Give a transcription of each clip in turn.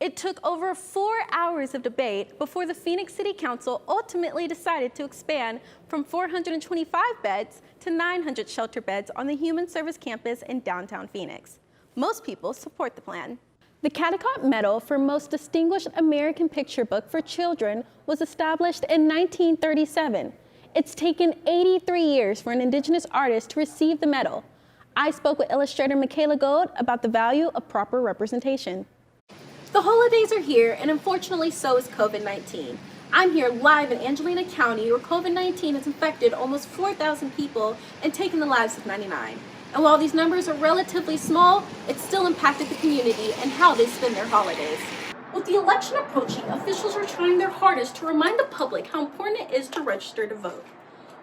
It took over 4 hours of debate before the Phoenix City Council ultimately decided to expand from 425 beds to 900 shelter beds on the Human Service Campus in downtown Phoenix. Most people support the plan. The Cattlecock Medal for Most Distinguished American Picture Book for Children was established in 1937. It's taken 83 years for an Indigenous artist to receive the medal. I spoke with illustrator Michaela Gold about the value of proper representation. The holidays are here, and unfortunately so is COVID-19. I'm here live in Angelina County, where COVID-19 has infected almost 4,000 people and taken the lives of 99. And while these numbers are relatively small, it's still impacted the community and how they spend their holidays. With the election approaching, officials are trying their hardest to remind the public how important it is to register to vote.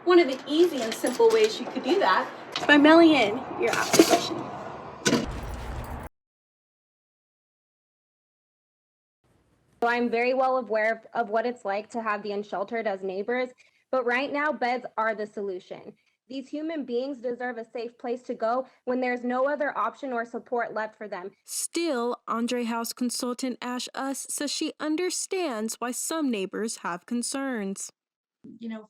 One of the easy and simple ways you could do that is by mailing in your application. So I'm very well aware of what it's like to have the unsheltered as neighbors, but right now beds are the solution. These human beings deserve a safe place to go when there's no other option or support left for them. Still, Andre House consultant Ash Us says she understands why some neighbors have concerns.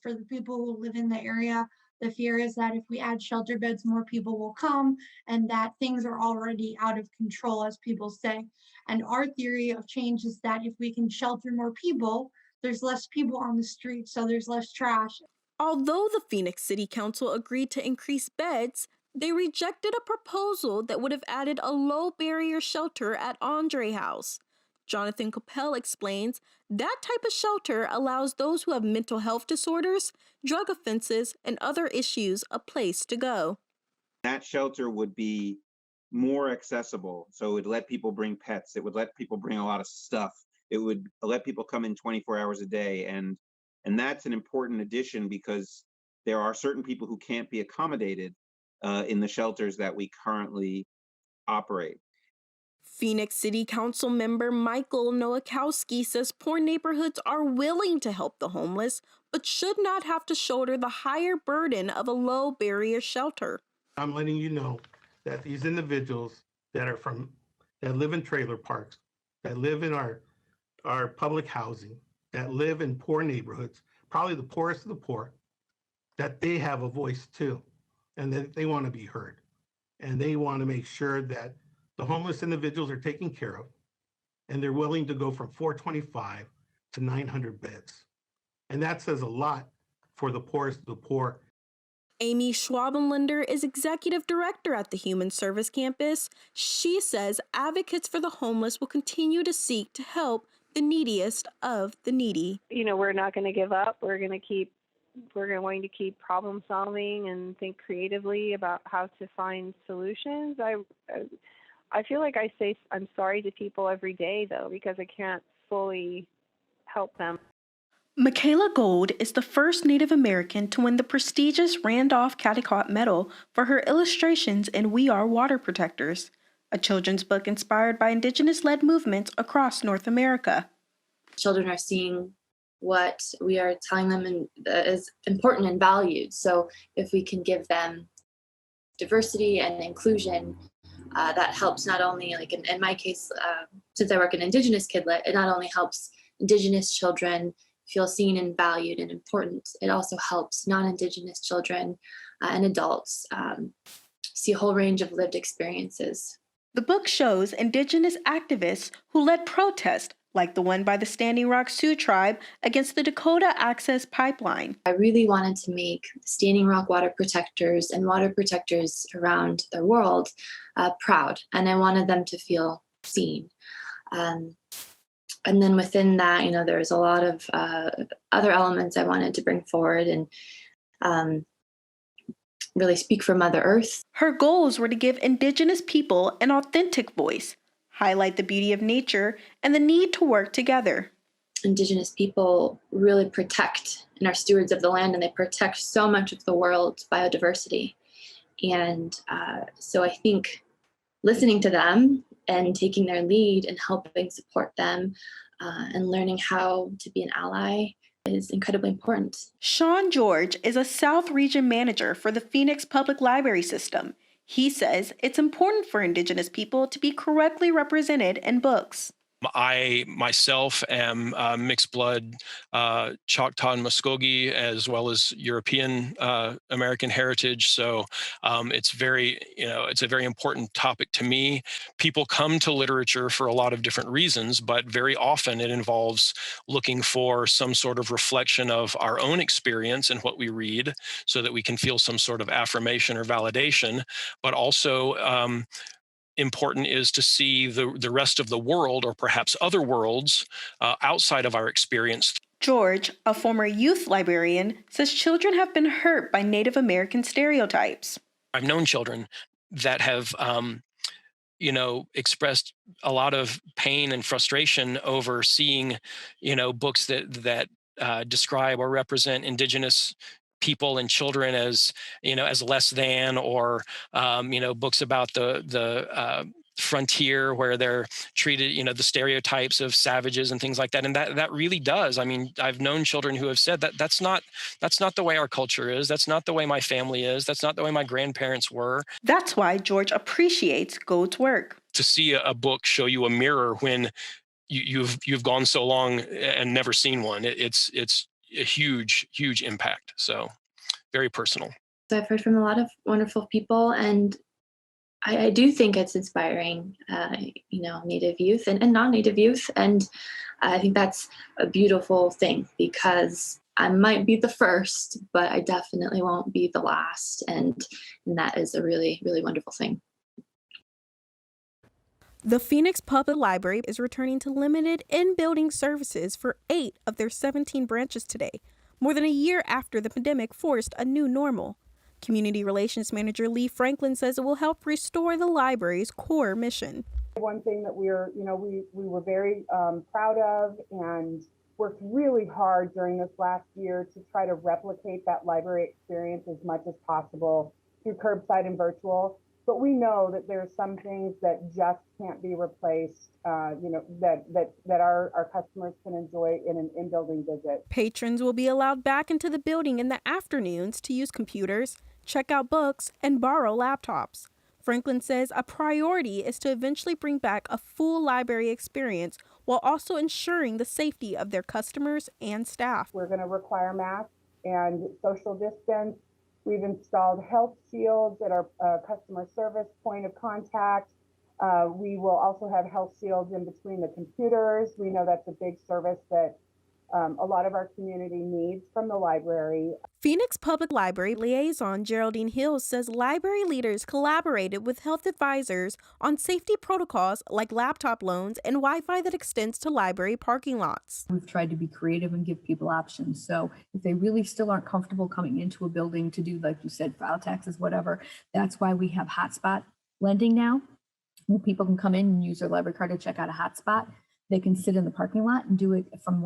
For the people who live in the area, the fear is that if we add shelter beds, more people will come, and that things are already out of control, as people say. And our theory of change is that if we can shelter more people, there's less people on the street, so there's less trash. Although the Phoenix City Council agreed to increase beds, they rejected a proposal that would have added a low-barrier shelter at Andre House. Jonathan Coppell explains that type of shelter allows those who have mental health disorders, drug offenses, and other issues a place to go. That shelter would be more accessible. So it would let people bring pets. It would let people bring a lot of stuff. It would let people come in 24 hours a day. And that's an important addition because there are certain people who can't be accommodated in the shelters that we currently operate. Phoenix City Council member Michael Nowakowski says poor neighborhoods are willing to help the homeless, but should not have to shoulder the higher burden of a low-barrier shelter. I'm letting you know that these individuals that live in trailer parks, that live in our public housing, that live in poor neighborhoods, probably the poorest of the poor, that they have a voice too, and that they want to be heard. And they want to make sure that the homeless individuals are taken care of, and they're willing to go from 425 to 900 beds. And that says a lot for the poorest of the poor. Amy Schwabenlander is executive director at the Human Service Campus. She says advocates for the homeless will continue to seek to help the neediest of the needy. We're not going to give up. We're going to keep problem solving and think creatively about how to find solutions. I feel like I say I'm sorry to people every day, though, because I can't fully help them. Michaela Gold is the first Native American to win the prestigious Randolph Cattlecock Medal for her illustrations in We Are Water Protectors, a children's book inspired by Indigenous-led movements across North America. Children are seeing what we are telling them is important and valued. So if we can give them diversity and inclusion, that helps not only, like in my case, since I work in Indigenous Kidlit, it not only helps Indigenous children feel seen and valued and important, it also helps non-Indigenous children and adults see a whole range of lived experiences. The book shows Indigenous activists who led protests like the one by the Standing Rock Sioux tribe against the Dakota Access Pipeline. I really wanted to make Standing Rock water protectors and water protectors around the world proud, and I wanted them to feel seen. And then within that, there's a lot of other elements I wanted to bring forward and really speak for Mother Earth. Her goals were to give Indigenous people an authentic voice, highlight the beauty of nature, and the need to work together. Indigenous people really protect and are stewards of the land, and they protect so much of the world's biodiversity. And so I think listening to them and taking their lead and helping support them and learning how to be an ally is incredibly important. Sean George is a South Region manager for the Phoenix Public Library System. He says it's important for Indigenous people to be correctly represented in books. I myself am mixed blood Choctaw and Muskogee, as well as European American heritage. So it's it's a very important topic to me. People come to literature for a lot of different reasons, but very often it involves looking for some sort of reflection of our own experience in what we read, so that we can feel some sort of affirmation or validation, but also important is to see the rest of the world, or perhaps other worlds outside of our experience. George, a former youth librarian, says children have been hurt by Native American stereotypes. I've known children that have expressed a lot of pain and frustration over seeing, books that describe or represent Indigenous people and children as, as less than, or books about the frontier where they're treated, the stereotypes of savages and things like that. And that really does. I mean, I've known children who have said that that's not the way our culture is. That's not the way my family is. That's not the way my grandparents were. That's why George appreciates Gold's work. To see a book show you a mirror when you've gone so long and never seen one, it's a huge impact. So very personal. I've heard from a lot of wonderful people, and I do think it's inspiring, Native youth and non-Native youth. And I think that's a beautiful thing, because I might be the first, but I definitely won't be the last. And that is a really, really wonderful thing. The Phoenix Public Library is returning to limited in-building services for 8 of their 17 branches today, more than a year after the pandemic forced a new normal. Community Relations Manager Lee Franklin says it will help restore the library's core mission. One thing that we were very proud of and worked really hard during this last year to try to replicate that library experience as much as possible through curbside and virtual. But we know that there are some things that just can't be replaced, that our customers can enjoy in an in-building visit. Patrons will be allowed back into the building in the afternoons to use computers, check out books, and borrow laptops. Franklin says a priority is to eventually bring back a full library experience while also ensuring the safety of their customers and staff. We're going to require masks and social distance. We've installed health shields at our customer service point of contact. We will also have health shields in between the computers. We know that's a big service that a lot of our community needs from the library. Phoenix Public Library liaison Geraldine Hills says library leaders collaborated with health advisors on safety protocols like laptop loans and Wi-Fi that extends to library parking lots. We've tried to be creative and give people options. So if they really still aren't comfortable coming into a building to do, like you said, file taxes, whatever, that's why we have hotspot lending now. Where people can come in and use their library card to check out a hotspot. They can sit in the parking lot and do it from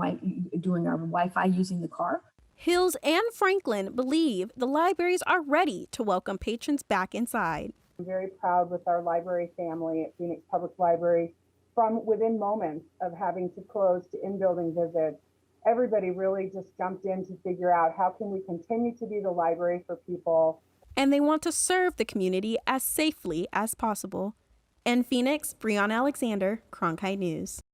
doing our Wi-Fi using the car. Hills and Franklin believe the libraries are ready to welcome patrons back inside. I'm very proud with our library family at Phoenix Public Library. From within moments of having to close to in-building visits, everybody really just jumped in to figure out how can we continue to be the library for people. And they want to serve the community as safely as possible. In Phoenix, Brianna Alexander, Cronkite News.